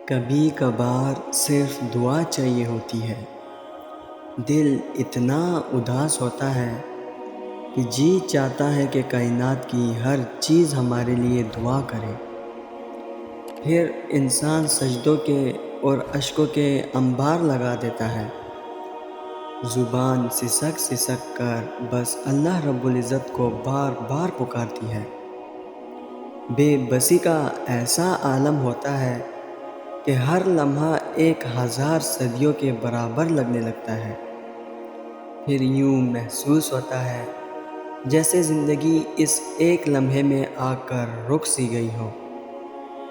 کبھی کبھار صرف دعا چاہیے ہوتی ہے۔ دل اتنا اداس ہوتا ہے کہ جی چاہتا ہے کہ کائنات کی ہر چیز ہمارے لیے دعا کرے۔ پھر انسان سجدوں کے اور اشکوں کے انبار لگا دیتا ہے۔ زبان سسک سسک کر بس اللہ رب العزت کو بار بار پکارتی ہے۔ بے بسی کا ایسا عالم ہوتا ہے کہ ہر لمحہ 1000 صدیوں کے برابر لگنے لگتا ہے۔ پھر یوں محسوس ہوتا ہے جیسے زندگی اس ایک لمحے میں آ کر رک سی گئی ہو،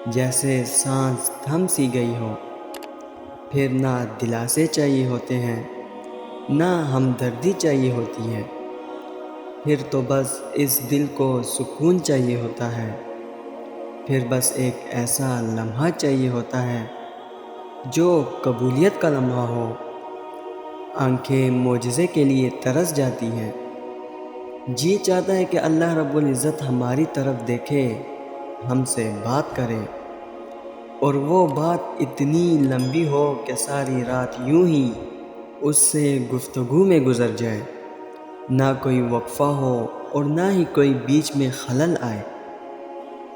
جیسے سانس تھم سی گئی ہو۔ پھر نہ دلاسے چاہیے ہوتے ہیں، نہ ہمدردی چاہیے ہوتی ہے۔ پھر تو بس اس دل کو سکون چاہیے ہوتا ہے۔ پھر بس ایک ایسا لمحہ چاہیے ہوتا ہے جو قبولیت کا لمحہ ہو۔ آنکھیں معجزے کے لیے ترس جاتی ہیں۔ جی چاہتا ہے کہ اللہ رب العزت ہماری طرف دیکھے، ہم سے بات کرے، اور وہ بات اتنی لمبی ہو کہ ساری رات یوں ہی اس سے گفتگو میں گزر جائے، نہ کوئی وقفہ ہو اور نہ ہی کوئی بیچ میں خلل آئے۔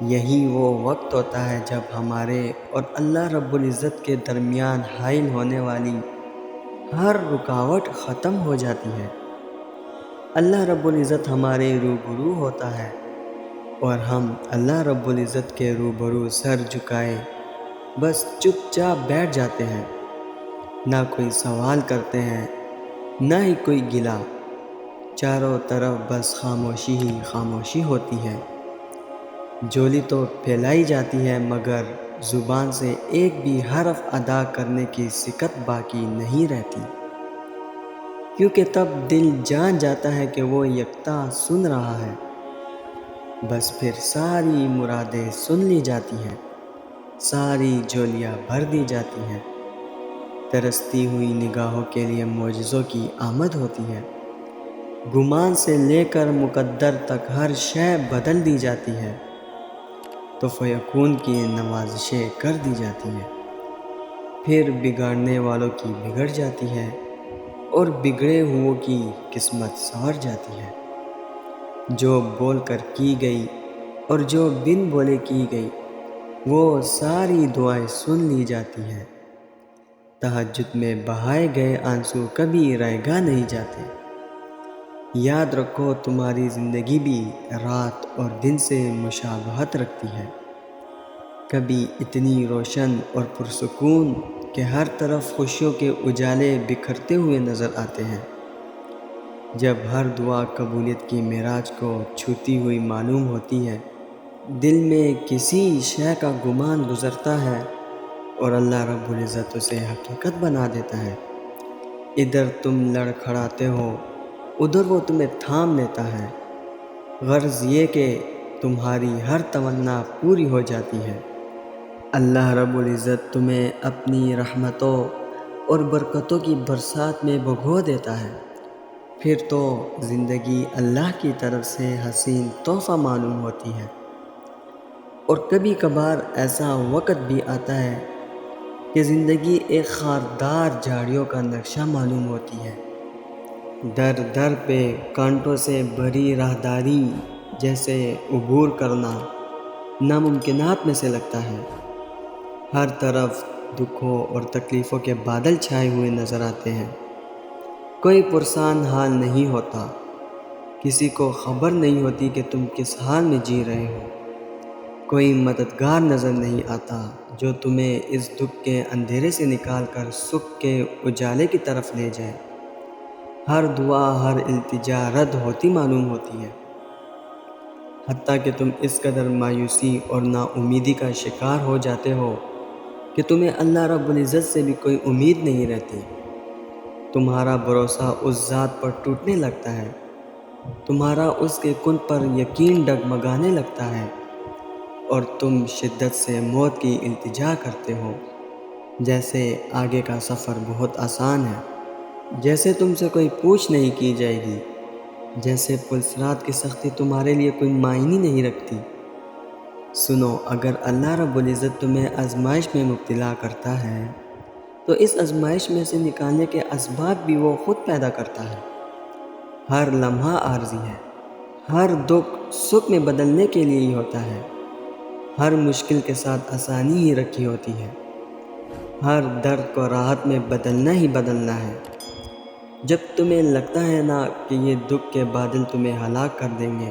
یہی وہ وقت ہوتا ہے جب ہمارے اور اللہ رب العزت کے درمیان حائل ہونے والی ہر رکاوٹ ختم ہو جاتی ہے۔ اللہ رب العزت ہمارے روبرو ہوتا ہے اور ہم اللہ رب العزت کے روبرو سر جھکائے بس چپ چاپ بیٹھ جاتے ہیں۔ نہ کوئی سوال کرتے ہیں، نہ ہی کوئی گلہ۔ چاروں طرف بس خاموشی ہی خاموشی ہوتی ہے۔ جولی تو پھیلائی جاتی ہے مگر زبان سے ایک بھی حرف ادا کرنے کی سکت باقی نہیں رہتی، کیونکہ تب دل جان جاتا ہے کہ وہ یکتا سن رہا ہے۔ بس پھر ساری مرادیں سن لی جاتی ہیں، ساری جولیاں بھر دی جاتی ہیں۔ ترستی ہوئی نگاہوں کے لیے معجزوں کی آمد ہوتی ہے۔ گمان سے لے کر مقدر تک ہر شے بدل دی جاتی ہے، تو فیکون کی نوازشیں کر دی جاتی ہیں۔ پھر بگاڑنے والوں کی بگڑ جاتی ہے اور بگڑے ہوئوں کی قسمت سنور جاتی ہے۔ جو بول کر کی گئی اور جو بن بولے کی گئی، وہ ساری دعائیں سن لی جاتی ہیں۔ تہجد میں بہائے گئے آنسو کبھی رائگاں نہیں جاتے۔ یاد رکھو تمہاری زندگی بھی رات اور دن سے مشابہت رکھتی ہے، کبھی اتنی روشن اور پرسکون کہ ہر طرف خوشیوں کے اجالے بکھرتے ہوئے نظر آتے ہیں۔ جب ہر دعا قبولیت کی معراج کو چھوتی ہوئی معلوم ہوتی ہے، دل میں کسی شے کا گمان گزرتا ہے اور اللہ رب العزت اسے حقیقت بنا دیتا ہے۔ ادھر تم لڑکھڑاتے ہو، ادھر وہ تمہیں تھام لیتا ہے۔ غرض یہ کہ تمہاری ہر تمنا پوری ہو جاتی ہے۔ اللہ رب العزت تمہیں اپنی رحمتوں اور برکتوں کی برسات میں بھگو دیتا ہے۔ پھر تو زندگی اللہ کی طرف سے حسین تحفہ معلوم ہوتی ہے۔ اور کبھی کبھار ایسا وقت بھی آتا ہے کہ زندگی ایک خاردار جھاڑیوں کا نقشہ معلوم ہوتی ہے۔ در در پہ کانٹوں سے بھری راہداری جیسے عبور کرنا ناممکنات میں سے لگتا ہے۔ ہر طرف دکھوں اور تکلیفوں کے بادل چھائے ہوئے نظر آتے ہیں۔ کوئی پرسان حال نہیں ہوتا، کسی کو خبر نہیں ہوتی کہ تم کس حال میں جی رہے ہو۔ کوئی مددگار نظر نہیں آتا جو تمہیں اس دکھ کے اندھیرے سے نکال کر سکھ کے اجالے کی طرف لے جائے۔ ہر دعا، ہر التجا رد ہوتی معلوم ہوتی ہے، حتیٰ کہ تم اس قدر مایوسی اور نا امیدی کا شکار ہو جاتے ہو کہ تمہیں اللہ رب العزت سے بھی کوئی امید نہیں رہتی۔ تمہارا بھروسہ اس ذات پر ٹوٹنے لگتا ہے، تمہارا اس کے کن پر یقین ڈگمگانے لگتا ہے، اور تم شدت سے موت کی التجا کرتے ہو، جیسے آگے کا سفر بہت آسان ہے، جیسے تم سے کوئی پوچھ نہیں کی جائے گی، جیسے پل صراط کی سختی تمہارے لیے کوئی معنی نہیں رکھتی۔ سنو، اگر اللہ رب العزت تمہیں آزمائش میں مبتلا کرتا ہے تو اس آزمائش میں سے نکالنے کے اسباب بھی وہ خود پیدا کرتا ہے۔ ہر لمحہ عارضی ہے، ہر دکھ سکھ میں بدلنے کے لیے ہی ہوتا ہے، ہر مشکل کے ساتھ آسانی ہی رکھی ہوتی ہے، ہر درد کو راحت میں بدلنا ہی بدلنا ہے۔ جب تمہیں لگتا ہے نا کہ یہ دکھ کے بادل تمہیں ہلاک کر دیں گے،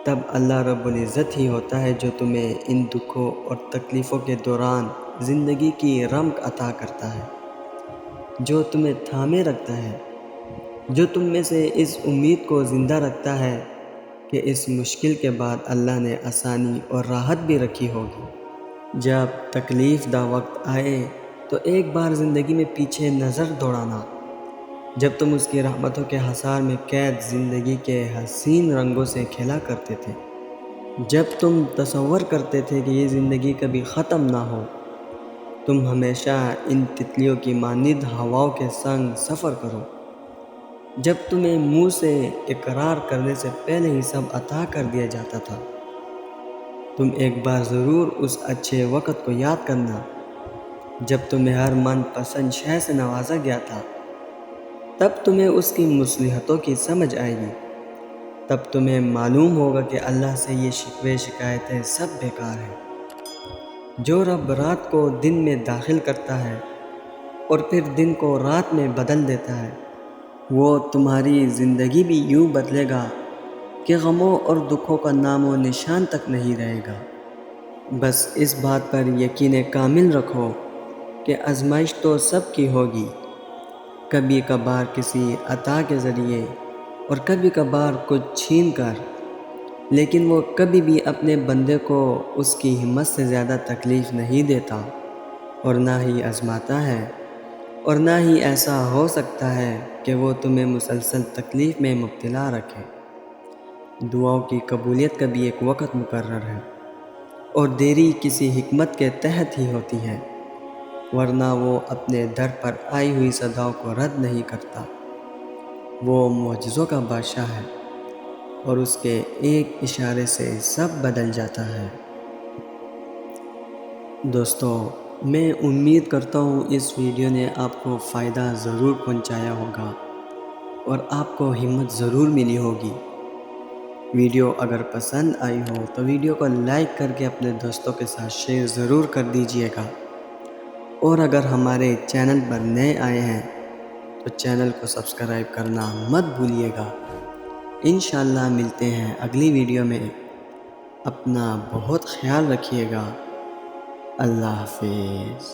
تب اللہ رب العزت ہی ہوتا ہے جو تمہیں ان دکھوں اور تکلیفوں کے دوران زندگی کی رمق عطا کرتا ہے، جو تمہیں تھامے رکھتا ہے، جو تم میں سے اس امید کو زندہ رکھتا ہے کہ اس مشکل کے بعد اللہ نے آسانی اور راحت بھی رکھی ہوگی۔ جب تکلیف دہ وقت آئے تو ایک بار زندگی میں پیچھے نظر دوڑانا، جب تم اس کی رحمتوں کے حصار میں قید زندگی کے حسین رنگوں سے کھیلا کرتے تھے، جب تم تصور کرتے تھے کہ یہ زندگی کبھی ختم نہ ہو، تم ہمیشہ ان تتلیوں کی مانند ہواؤں کے سنگ سفر کرو، جب تمہیں منہ سے اقرار کرنے سے پہلے ہی سب عطا کر دیا جاتا تھا، تم ایک بار ضرور اس اچھے وقت کو یاد کرنا جب تمہیں ہر من پسند شے سے نوازا گیا تھا۔ تب تمہیں اس کی مصلحتوں کی سمجھ آئے گی، تب تمہیں معلوم ہوگا کہ اللہ سے یہ شکوے شکایتیں سب بیکار ہیں۔ جو رب رات کو دن میں داخل کرتا ہے اور پھر دن کو رات میں بدل دیتا ہے، وہ تمہاری زندگی بھی یوں بدلے گا کہ غموں اور دکھوں کا نام و نشان تک نہیں رہے گا۔ بس اس بات پر یقین کامل رکھو کہ آزمائش تو سب کی ہوگی، کبھی کبھار کسی عطا کے ذریعے اور کبھی کبھار کچھ چھین کر، لیکن وہ کبھی بھی اپنے بندے کو اس کی ہمت سے زیادہ تکلیف نہیں دیتا اور نہ ہی آزماتا ہے، اور نہ ہی ایسا ہو سکتا ہے کہ وہ تمہیں مسلسل تکلیف میں مبتلا رکھے۔ دعاؤں کی قبولیت کا بھی ایک وقت مقرر ہے، اور دیری کسی حکمت کے تحت ہی ہوتی ہے، ورنہ وہ اپنے در پر آئی ہوئی صداؤں کو رد نہیں کرتا۔ وہ معجزوں کا بادشاہ ہے اور اس کے ایک اشارے سے سب بدل جاتا ہے۔ دوستو، میں امید کرتا ہوں اس ویڈیو نے آپ کو فائدہ ضرور پہنچایا ہوگا اور آپ کو ہمت ضرور ملی ہوگی۔ ویڈیو اگر پسند آئی ہو تو ویڈیو کو لائک کر کے اپنے دوستوں کے ساتھ شیئر ضرور کر دیجئے گا، اور اگر ہمارے چینل پر نئے آئے ہیں تو چینل کو سبسکرائب کرنا مت بھولیے گا۔ انشاءاللہ ملتے ہیں اگلی ویڈیو میں۔ اپنا بہت خیال رکھیے گا۔ اللہ حافظ۔